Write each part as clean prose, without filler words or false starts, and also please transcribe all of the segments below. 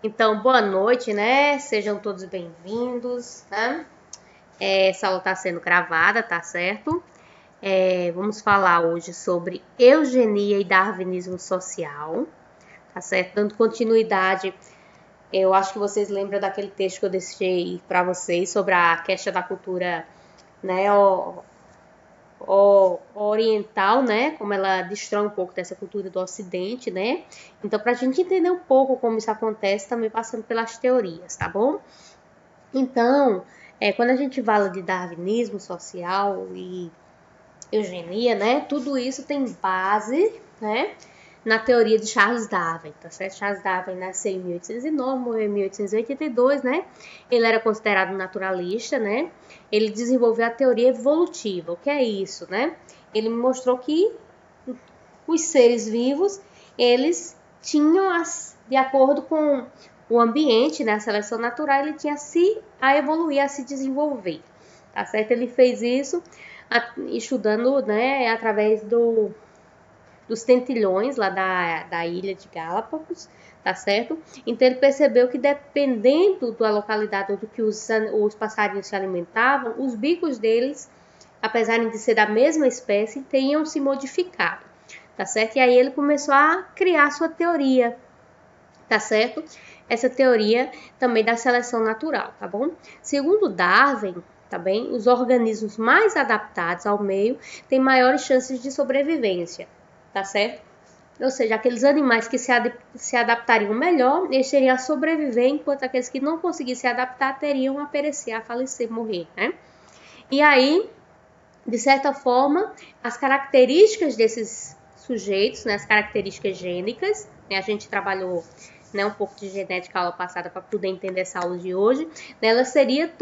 Então, boa noite, né? Sejam todos bem-vindos, né? Essa aula está sendo gravada, tá certo? Vamos falar hoje sobre eugenia e darwinismo social, tá certo? Dando continuidade, eu acho que vocês lembram daquele texto que eu deixei para vocês sobre a questão da cultura, né? Oriental, né? Como ela destrói um pouco dessa cultura do Ocidente, né? Então, para a gente entender um pouco como isso acontece, também passando pelas teorias, tá bom? Então, quando a gente fala de darwinismo social e eugenia, né? Tudo isso tem base, né? Na teoria de Charles Darwin, tá certo? Charles Darwin nasceu em 1809, morreu em 1882, né? Ele era considerado naturalista, né? Ele desenvolveu a teoria evolutiva. O que é isso, né? Ele mostrou que os seres vivos, eles tinham, de acordo com o ambiente, né, a seleção natural, ele tinha a evoluir, a se desenvolver, tá certo? Ele fez isso estudando, né, através dos tentilhões lá da ilha de Galápagos, tá certo? Então ele percebeu que dependendo da localidade do que os passarinhos se alimentavam, os bicos deles, apesar de ser da mesma espécie, tenham se modificado, tá certo? E aí ele começou a criar sua teoria, tá certo? Essa teoria também da seleção natural, tá bom? Segundo Darwin, tá bem? Os organismos mais adaptados ao meio têm maiores chances de sobrevivência, tá certo? Ou seja, aqueles animais que se adaptariam melhor, eles teriam a sobreviver, enquanto aqueles que não conseguissem se adaptar teriam a perecer, a falecer, morrer, né? E aí, de certa forma, as características desses sujeitos, né, as características gênicas, né, a gente trabalhou, né, um pouco de genética na aula passada para poder entender essa aula de hoje, né, ela seria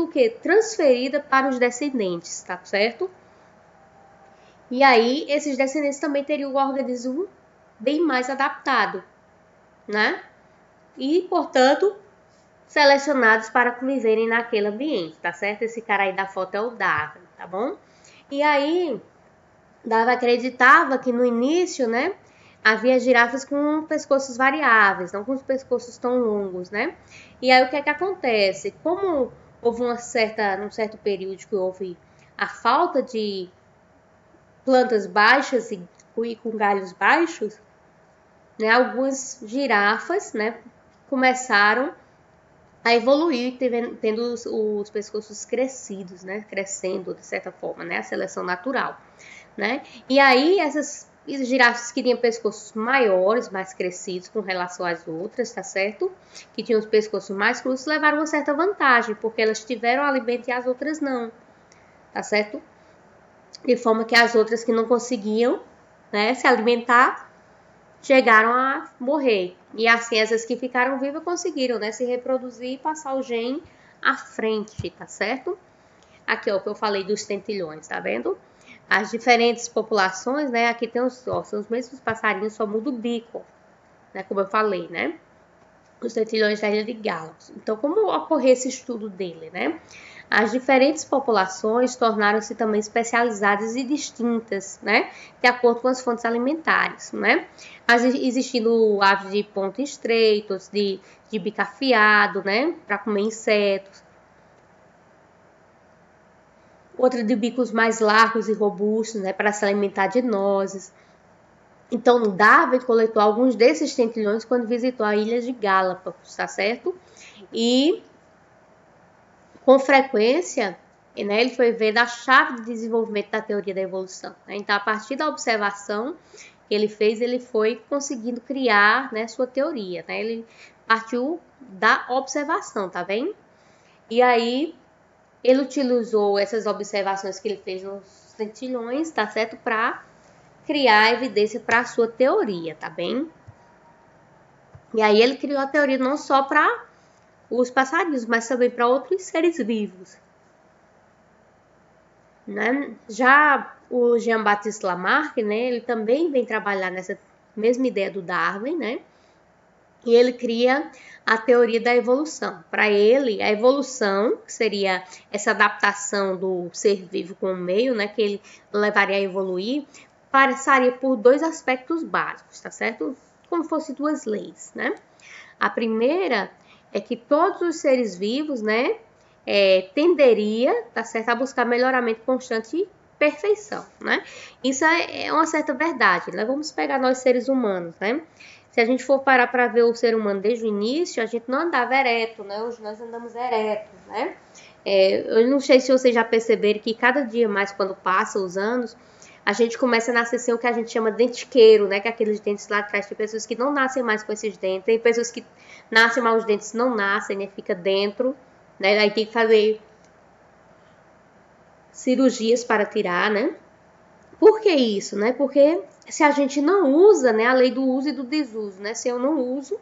transferida para os descendentes, tá certo? E aí, esses descendentes também teriam o organismo bem mais adaptado, né? E, portanto, selecionados para conviverem naquele ambiente, tá certo? Esse cara aí da foto é o Darwin, tá bom? E aí, Darwin acreditava que no início, né, havia girafas com pescoços variáveis, não com os pescoços tão longos, né? E aí o que é que acontece? Como houve num certo período que houve a falta de plantas baixas e com galhos baixos, né, algumas girafas, né, começaram a evoluir, tendo os pescoços crescidos, né, crescendo de certa forma, né, a seleção natural, né. E aí essas girafas que tinham pescoços maiores, mais crescidos com relação às outras, tá certo? Que tinham os pescoços mais curtos, levaram uma certa vantagem, porque elas tiveram alimento e as outras não, tá certo? De forma que as outras que não conseguiam, né, se alimentar, chegaram a morrer. E assim, essas que ficaram vivas conseguiram, né, se reproduzir e passar o gene à frente, tá certo? Aqui, ó, o que eu falei dos tentilhões, tá vendo? As diferentes populações, né, aqui tem são os mesmos passarinhos, só muda o bico, né, como eu falei, né? Os tentilhões da ilha de Galápagos. Então, como ocorreu esse estudo dele, né? As diferentes populações tornaram-se também especializadas e distintas, né? De acordo com as fontes alimentares, né? Existindo aves de ponta estreitos, de bico afiado, né? Para comer insetos. Outra de bicos mais largos e robustos, né? Para se alimentar de nozes. Então, Darwin coletou alguns desses tentilhões quando visitou a ilha de Galápagos, tá certo? E, com frequência, né, ele foi vendo a chave de desenvolvimento da teoria da evolução. Né? Então, a partir da observação que ele fez, ele foi conseguindo criar, né, sua teoria. Né? Ele partiu da observação, tá vendo? E aí, ele utilizou essas observações que ele fez nos tentilhões, tá certo? Para criar evidência para a sua teoria, tá bem? E aí ele criou a teoria não só para os passarinhos, mas também para outros seres vivos. Né? Já o Jean-Baptiste Lamarck, né, ele também vem trabalhar nessa mesma ideia do Darwin, né? E ele cria a teoria da evolução. Para ele, a evolução, que seria essa adaptação do ser vivo com o meio, né, que ele levaria a evoluir, passaria por dois aspectos básicos, tá certo? Como se fossem duas leis, né? A primeira é que todos os seres vivos, né, tenderia, tá certo, a buscar melhoramento constante e perfeição, né? Isso é uma certa verdade, né? Vamos pegar nós seres humanos, né? Se a gente for parar para ver o ser humano desde o início, a gente não andava ereto, né? Hoje nós andamos ereto, né? Eu não sei se vocês já perceberam que cada dia mais, quando passam os anos, a gente começa a nascer sem o que a gente chama dentiqueiro, né? Que é aqueles dentes lá atrás. Tem pessoas que não nascem mais com esses dentes, tem pessoas que nascem, mas os dentes não nascem, né? Fica dentro, né? Aí tem que fazer cirurgias para tirar, né? Por que isso, né? Porque se a gente não usa, né? A lei do uso e do desuso, né? Se eu não uso,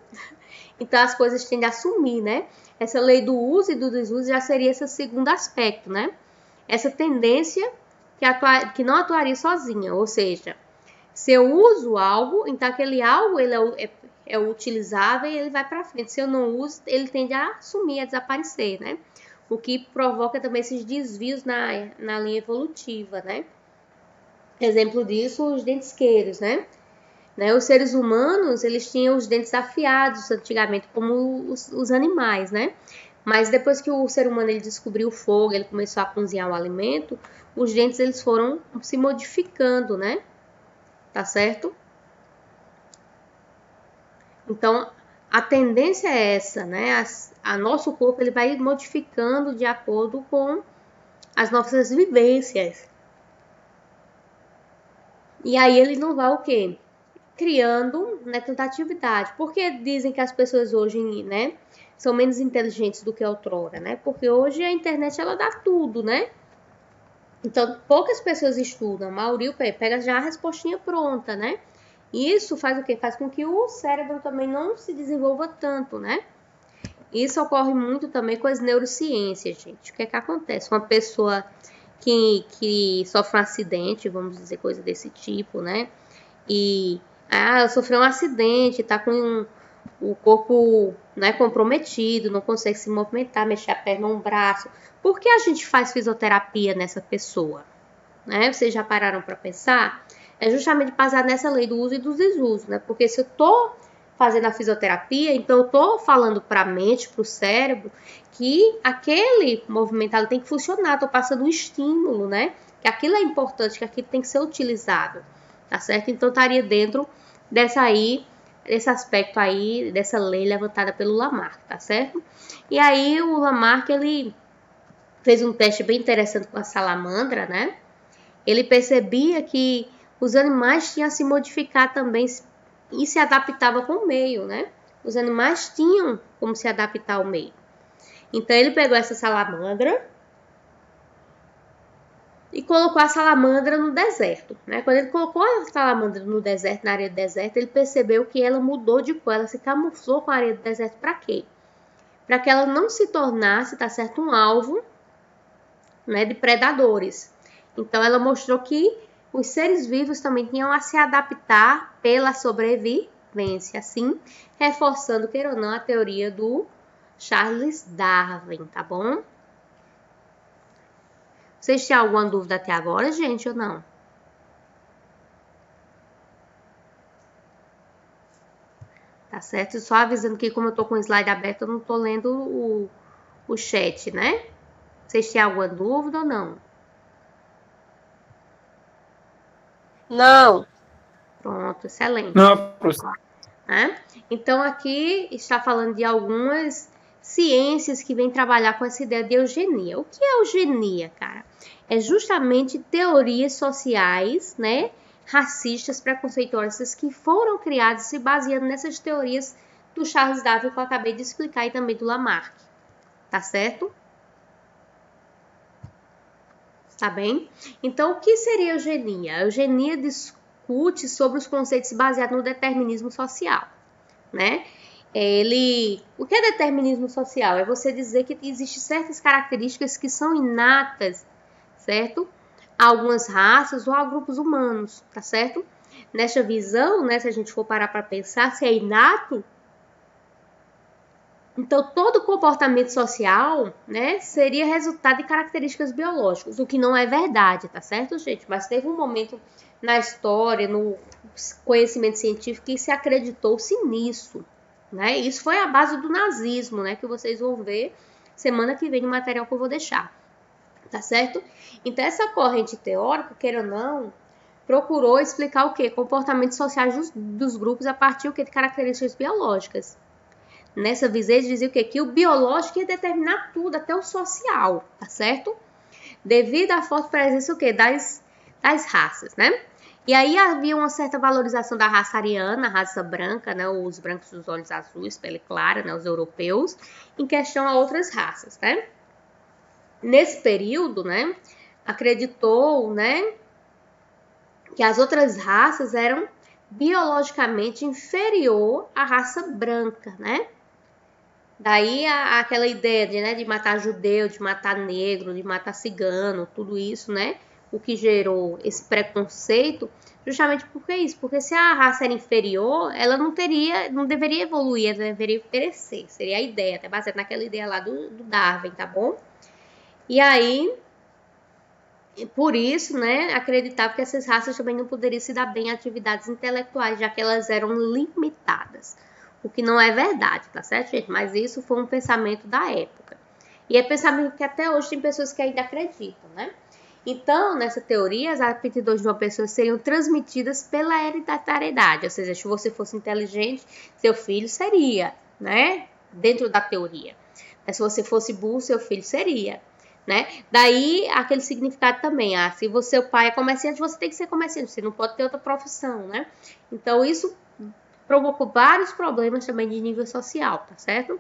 então as coisas tendem a sumir, né? Essa lei do uso e do desuso já seria esse segundo aspecto, né? Essa tendência que não atuaria sozinha, ou seja, se eu uso algo, então aquele algo ele é utilizável e ele vai para frente. Se eu não uso, ele tende a sumir, a desaparecer, né? O que provoca também esses desvios na linha evolutiva, né? Exemplo disso, os dentisqueiros, né? Os seres humanos, eles tinham os dentes afiados antigamente, como os animais, né? Mas depois que o ser humano ele descobriu o fogo, ele começou a cozinhar o alimento, os dentes eles foram se modificando, né? Tá certo? Então, a tendência é essa, né? A nosso corpo ele vai modificando de acordo com as nossas vivências. E aí ele não vai o quê? Criando, né, tanta atividade. Por que dizem que as pessoas hoje, né, são menos inteligentes do que outrora, né? Porque hoje a internet ela dá tudo, né? Então, poucas pessoas estudam, a maioria pega já a respostinha pronta, né? E isso faz o quê? Faz com que o cérebro também não se desenvolva tanto, né? Isso ocorre muito também com as neurociências, gente. O que é que acontece? Uma pessoa que sofre um acidente, vamos dizer, coisa desse tipo, né? E sofreu um acidente, tá com o corpo, né, comprometido, não consegue se movimentar, mexer a perna ou um braço. Por que a gente faz fisioterapia nessa pessoa? Né? Vocês já pararam para pensar? É justamente baseado nessa lei do uso e do desuso, né? Porque se eu tô fazendo a fisioterapia, então eu tô falando para a mente, para o cérebro, que aquele movimento ali tem que funcionar, tô passando um estímulo, né? Que aquilo é importante, que aquilo tem que ser utilizado, tá certo? Então estaria dentro desse aspecto aí, dessa lei levantada pelo Lamarck, tá certo? E aí o Lamarck, ele fez um teste bem interessante com a salamandra, né? Ele percebia que os animais tinham a se modificar também e se adaptava com o meio, né? Os animais tinham como se adaptar ao meio. Então ele pegou essa salamandra e colocou a salamandra no deserto, né? Quando ele colocou a salamandra no deserto, na areia do deserto, ele percebeu que ela mudou de cor, ela se camuflou com a areia do deserto para quê? Para que ela não se tornasse, tá certo, um alvo, né, de predadores. Então ela mostrou que os seres vivos também tinham a se adaptar pela sobrevivência, assim, reforçando, queira ou não, a teoria do Charles Darwin, tá bom? Vocês têm alguma dúvida até agora, gente, ou não? Tá certo? Só avisando que como eu tô com o slide aberto, eu não tô lendo o chat, né? Vocês têm alguma dúvida ou não? Não. Pronto, excelente. Não, professor. Né? Então, aqui está falando de algumas ciências que vêm trabalhar com essa ideia de eugenia. O que é eugenia, cara? É justamente teorias sociais, né, racistas, preconceituosas, que foram criadas se baseando nessas teorias do Charles Darwin que eu acabei de explicar e também do Lamarck. Tá certo? Tá bem? Então, o que seria eugenia? A eugenia discute sobre os conceitos baseados no determinismo social, né? O que é determinismo social? É você dizer que existem certas características que são inatas, certo? A algumas raças ou a grupos humanos, tá certo? Nesta visão, né, se a gente for parar para pensar, se é inato, então todo comportamento social, né, seria resultado de características biológicas, o que não é verdade, tá certo, gente? Mas teve um momento na história, no conhecimento científico, que se acreditou-se nisso, né? Isso foi a base do nazismo, né? Que vocês vão ver semana que vem no material que eu vou deixar, tá certo? Então, essa corrente teórica, queira ou não, procurou explicar o quê? Comportamentos sociais dos grupos a partir de características biológicas. Nessa visão, eles diziam o quê? Que o biológico ia determinar tudo, até o social, tá certo? Devido à forte presença o quê? Das raças, né? E aí havia uma certa valorização da raça ariana, a raça branca, né? Os brancos dos olhos azuis, pele clara, né? Os europeus, em questão a outras raças, né? Nesse período, né? Acreditou, né? Que as outras raças eram biologicamente inferior à raça branca, né? Daí aquela ideia de, né, de matar judeu, de matar negro, de matar cigano, tudo isso, né? O que gerou esse preconceito, justamente porque isso, porque se a raça era inferior, ela não deveria evoluir, ela deveria perecer. Seria a ideia, até baseada naquela ideia lá do Darwin, tá bom? E aí, por isso, né, acreditava que essas raças também não poderiam se dar bem em atividades intelectuais, já que elas eram limitadas. O que não é verdade, tá certo, gente? Mas isso foi um pensamento da época. E é pensamento que até hoje tem pessoas que ainda acreditam, né? Então, nessa teoria, as aptidões de uma pessoa seriam transmitidas pela hereditariedade. Ou seja, se você fosse inteligente, seu filho seria, né? Dentro da teoria. Mas se você fosse burro, seu filho seria, né? Daí, aquele significado também. Se você, o pai é comerciante, você tem que ser comerciante. Você não pode ter outra profissão, né? Então, isso provocou vários problemas também de nível social, tá certo?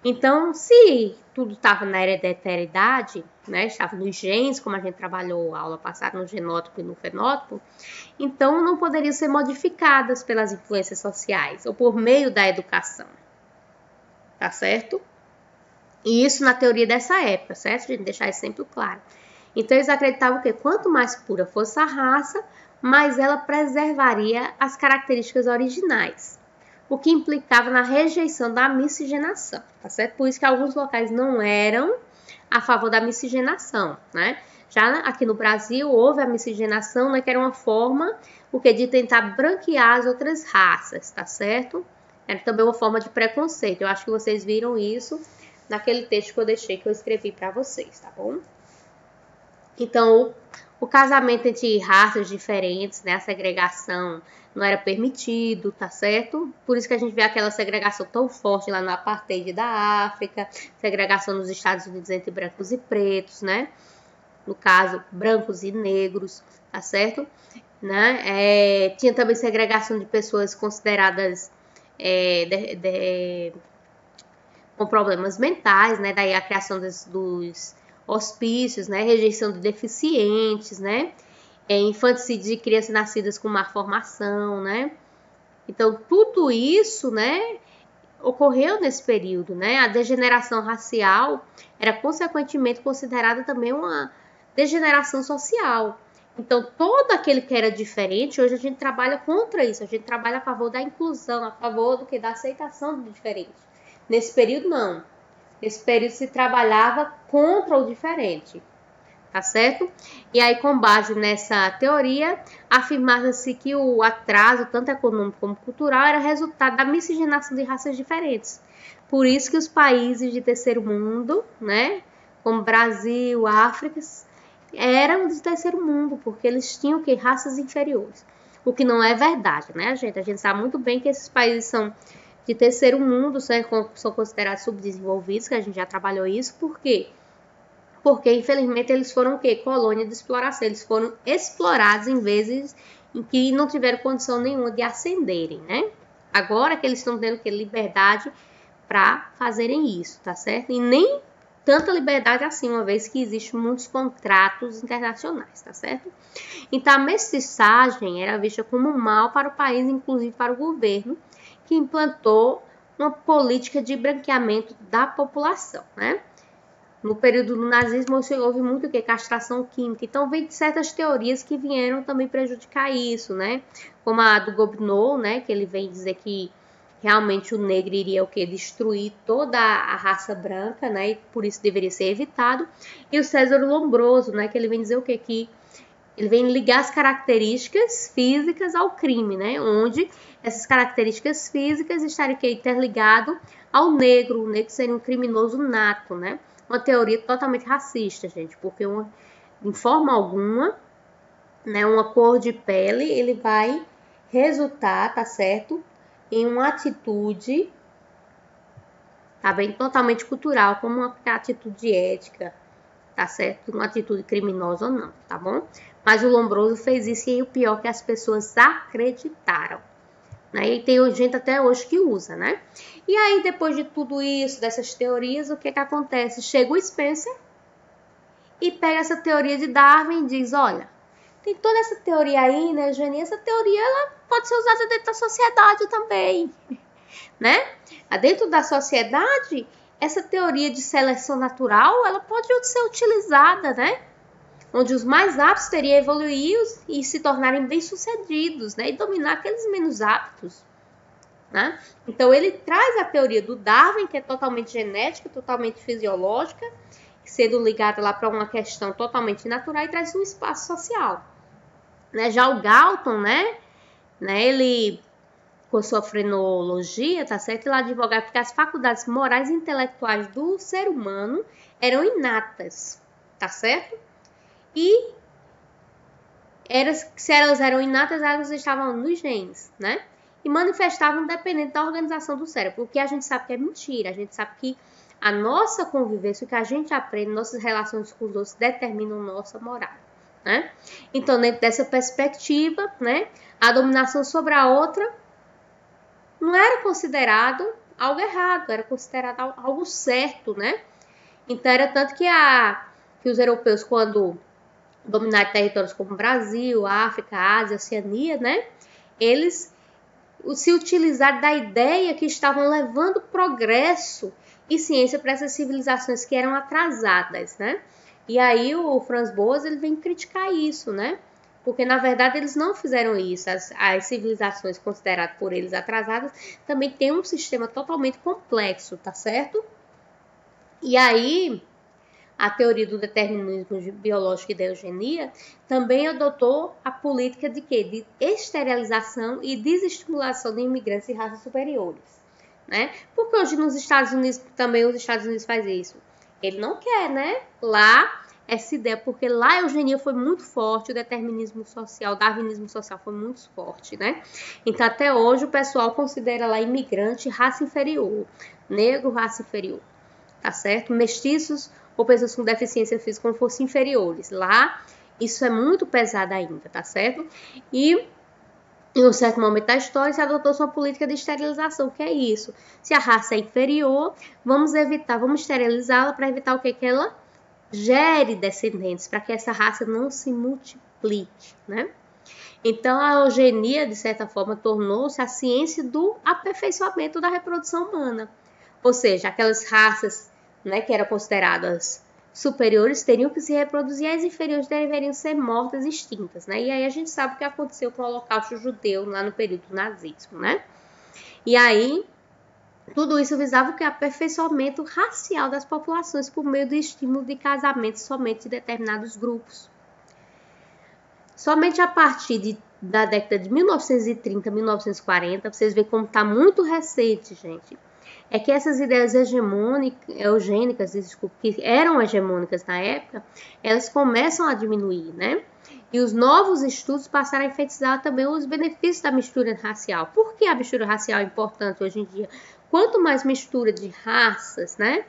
Então, se tudo estava na hereditariedade, né, estava nos genes, como a gente trabalhou a aula passada no genótipo e no fenótipo, então não poderiam ser modificadas pelas influências sociais ou por meio da educação, tá certo? E isso na teoria dessa época, certo? A gente deixar isso sempre claro. Então, eles acreditavam que quanto mais pura fosse a raça, mas ela preservaria as características originais, o que implicava na rejeição da miscigenação, tá certo? Por isso que alguns locais não eram a favor da miscigenação, né? Já aqui no Brasil houve a miscigenação, né, que era uma forma de tentar branquear as outras raças, tá certo? Era também uma forma de preconceito. Eu acho que vocês viram isso naquele texto que eu deixei, que eu escrevi para vocês, tá bom? Então, o casamento entre raças diferentes, né, a segregação não era permitido, tá certo? Por isso que a gente vê aquela segregação tão forte lá no apartheid da África, segregação nos Estados Unidos entre brancos e pretos, né? No caso, brancos e negros, tá certo? Né? Tinha também segregação de pessoas consideradas com problemas mentais, né? Daí a criação dos hospícios, né? Rejeição de deficientes, né? Infanticídio de crianças nascidas com má formação, né? Então, tudo isso, né, ocorreu nesse período, né? A degeneração racial era consequentemente considerada também uma degeneração social. Então, todo aquele que era diferente, hoje a gente trabalha contra isso, a gente trabalha a favor da inclusão, a favor do que da aceitação do diferente. Nesse período, não. Nesse período se trabalhava contra o diferente, tá certo? E aí, com base nessa teoria, afirmava-se que o atraso, tanto econômico como cultural, era resultado da miscigenação de raças diferentes. Por isso que os países de terceiro mundo, né, como Brasil, África, eram de terceiro mundo, porque eles tinham que raças inferiores. O que não é verdade, né, gente? A gente sabe muito bem que esses países são de terceiro mundo, são considerados subdesenvolvidos, que a gente já trabalhou isso. Por quê? Porque, infelizmente, eles foram o quê? Colônia de exploração. Eles foram explorados em vezes em que não tiveram condição nenhuma de ascenderem, né? Agora que eles estão tendo que liberdade para fazerem isso, tá certo? E nem tanta liberdade assim, uma vez que existem muitos contratos internacionais, tá certo? Então, a mestiçagem era vista como um mal para o país, inclusive para o governo, que implantou uma política de branqueamento da população, né? No período do nazismo houve muito o que? Castração química. Então, vem certas teorias que vieram também prejudicar isso, né? Como a do Gobineau, né? Que ele vem dizer que realmente o negro iria o que? Destruir toda a raça branca, né? E por isso deveria ser evitado. E o César Lombroso, né? Que ele vem dizer o que? Que Ele vem ligar as características físicas ao crime, né? Onde essas características físicas estariam interligadas ao negro. O negro seria um criminoso nato, né? Uma teoria totalmente racista, gente, porque em forma alguma, né, uma cor de pele, ele vai resultar, tá certo? Em uma atitude, tá bem? Totalmente cultural, como uma atitude ética, tá certo? Uma atitude criminosa ou não, tá bom? Mas o Lombroso fez isso e o pior que as pessoas acreditaram, né? E tem gente até hoje que usa, né? E aí, depois de tudo isso, dessas teorias, o que acontece? Chega o Spencer e pega essa teoria de Darwin e diz, olha, tem toda essa teoria aí, né, Eugenia? Essa teoria, ela pode ser usada dentro da sociedade também, né? Dentro da sociedade, essa teoria de seleção natural, ela pode ser utilizada, né? Onde os mais aptos teriam evoluído e se tornarem bem-sucedidos, né? E dominar aqueles menos aptos, né? Então, ele traz a teoria do Darwin, que é totalmente genética, totalmente fisiológica, sendo ligada lá para uma questão totalmente natural e traz um espaço social, né? Já o Galton, né? Ele, com sua frenologia, tá certo? Ele advogava que as faculdades morais e intelectuais do ser humano eram inatas, tá certo? E se elas eram inatas, elas estavam nos genes, né? E manifestavam dependendo da organização do cérebro, porque a gente sabe que é mentira, a gente sabe que a nossa convivência, o que a gente aprende, nossas relações com os outros determinam nossa moral, né? Então, dentro dessa perspectiva, né, a dominação sobre a outra não era considerado algo errado, era considerado algo certo, né? Então, era tanto que os europeus, quando dominaram territórios como Brasil, África, Ásia, Oceania, né? Eles se utilizaram da ideia que estavam levando progresso e ciência para essas civilizações que eram atrasadas, né? E aí o Franz Boas, ele vem criticar isso, né? Porque, na verdade, eles não fizeram isso. As civilizações consideradas por eles atrasadas também têm um sistema totalmente complexo, tá certo? E aí, a teoria do determinismo biológico e da eugenia também adotou a política de quê? De esterilização e desestimulação de imigrantes e raças superiores, né? Porque hoje nos Estados Unidos, também os Estados Unidos fazem isso. Ele não quer, né? Lá, essa ideia, porque lá a eugenia foi muito forte, o determinismo social, o darwinismo social foi muito forte, né? Então, até hoje, o pessoal considera lá imigrante raça inferior, negro raça inferior, tá certo? Mestiços ou pessoas com deficiência física como fossem inferiores. Lá, isso é muito pesado ainda, tá certo? E em um certo momento da história, se adotou uma política de esterilização. O que é isso? Se a raça é inferior, vamos esterilizá-la para evitar o quê? Que ela gere descendentes, para que essa raça não se multiplique, né? Então, a eugenia, de certa forma, tornou-se a ciência do aperfeiçoamento da reprodução humana. Ou seja, aquelas raças, né, que eram consideradas superiores teriam que se reproduzir e as inferiores deveriam ser mortas e extintas, né? E aí a gente sabe o que aconteceu com o Holocausto judeu lá no período do nazismo, né? E aí, tudo isso visava o aperfeiçoamento racial das populações por meio do estímulo de casamentos somente de determinados grupos. Somente a partir da década de 1930, 1940, vocês veem como está muito recente, gente, é que essas ideias eugênicas, que eram hegemônicas na época, elas começam a diminuir, né? E os novos estudos passaram a enfatizar também os benefícios da mistura racial. Por que a mistura racial é importante hoje em dia? Quanto mais mistura de raças, né,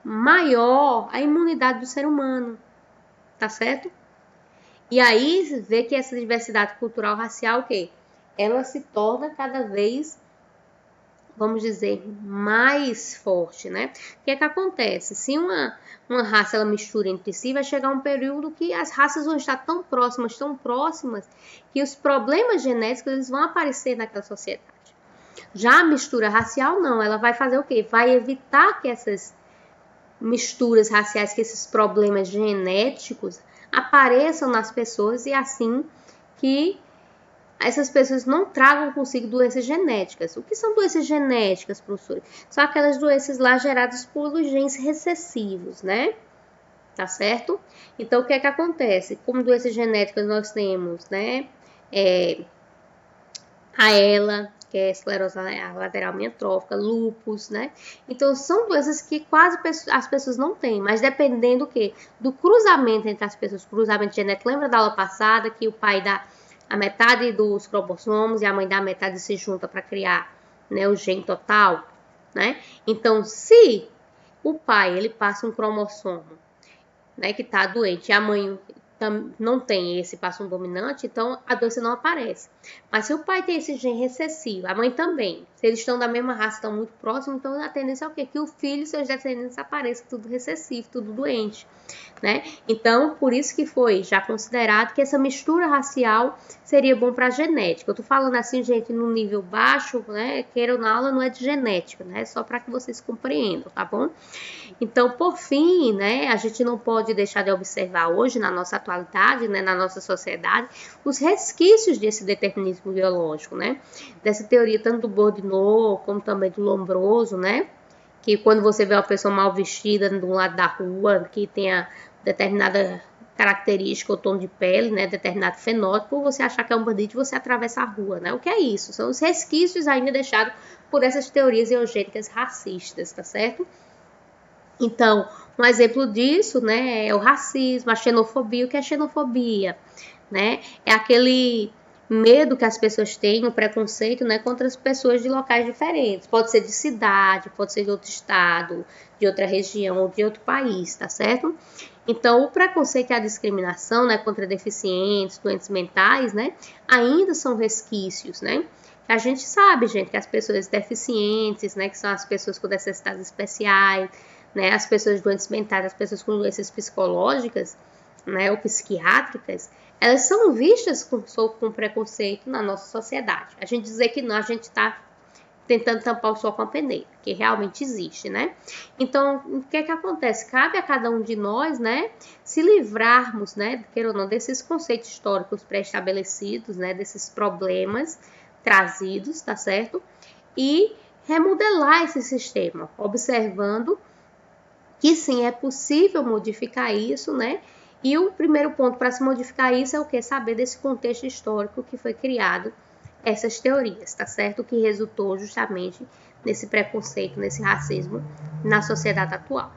maior a imunidade do ser humano, tá certo? E aí vê que essa diversidade cultural racial, o quê? Ela se torna cada vez, vamos dizer, mais forte, né? O que é que acontece? Se uma raça ela mistura entre si, vai chegar um período que as raças vão estar tão próximas, que os problemas genéticos eles vão aparecer naquela sociedade. Já a mistura racial, não. Ela vai fazer o quê? Vai evitar que essas misturas raciais, que esses problemas genéticos apareçam nas pessoas e assim que essas pessoas não tragam consigo doenças genéticas. O que são doenças genéticas, professor? São aquelas doenças lá geradas por genes recessivos, né? tá certo? Então, o que é que acontece? Como doenças genéticas nós temos, né, a ELA, que é a esclerose lateral amiotrófica, lúpus, né? Então, são doenças que quase as pessoas não têm, mas dependendo do quê? Do cruzamento entre as pessoas, cruzamento genético. Lembra da aula passada que o pai dá a metade dos cromossomos e a mãe dá a metade e se junta para criar, né, o gene total, né? Então, se o pai, ele passa um cromossomo, né, que está doente, e a mãe não tem esse passo dominante, então a doença não aparece. Mas se o pai tem esse gene recessivo, a mãe também, se eles estão da mesma raça, estão muito próximos, então a tendência é o quê? Que o filho e seus descendentes apareçam tudo recessivo, tudo doente, né? Então, por isso que foi já considerado que essa mistura racial seria bom para a genética. Eu tô falando assim, gente, no nível baixo, né? Queira ou não, aula não é de genética, né? Só para que vocês compreendam, tá bom? Então, por fim, né, a gente não pode deixar de observar hoje, na nossa atualidade, né, na nossa sociedade, os resquícios desse determinismo biológico, né? Dessa teoria tanto do Bourdieu como também do Lombroso, né? Que quando você vê uma pessoa mal vestida de um lado da rua, que tenha determinada característica ou tom de pele, né, determinado fenótipo, você achar que é um bandido e você atravessa a rua, né? O que é isso? São os resquícios ainda deixados por essas teorias eugênicas racistas, tá certo? Então, um exemplo disso, né, é o racismo, a xenofobia. O que é xenofobia? Né? É aquele medo que as pessoas têm, o preconceito, né, contra as pessoas de locais diferentes. Pode ser de cidade, pode ser de outro estado, de outra região ou de outro país, tá certo? Então, o preconceito e a discriminação, né, contra deficientes, doentes mentais, né, ainda são resquícios, né? A gente sabe, gente, que as pessoas deficientes, né, que são as pessoas com necessidades especiais, né, as pessoas doentes mentais, as pessoas com doenças psicológicas, né, ou psiquiátricas, elas são vistas com preconceito na nossa sociedade. A gente dizer que não, a gente está tentando tampar o sol com a peneira, que realmente existe, né? Então, o que é que acontece? Cabe a cada um de nós, né, se livrarmos, né, queira ou não, desses conceitos históricos pré-estabelecidos, né, desses problemas trazidos, tá certo? E remodelar esse sistema, observando que sim, é possível modificar isso, né? E o primeiro ponto para se modificar isso é o que? Saber desse contexto histórico que foi criado essas teorias, tá certo? Que resultou justamente nesse preconceito, nesse racismo na sociedade atual.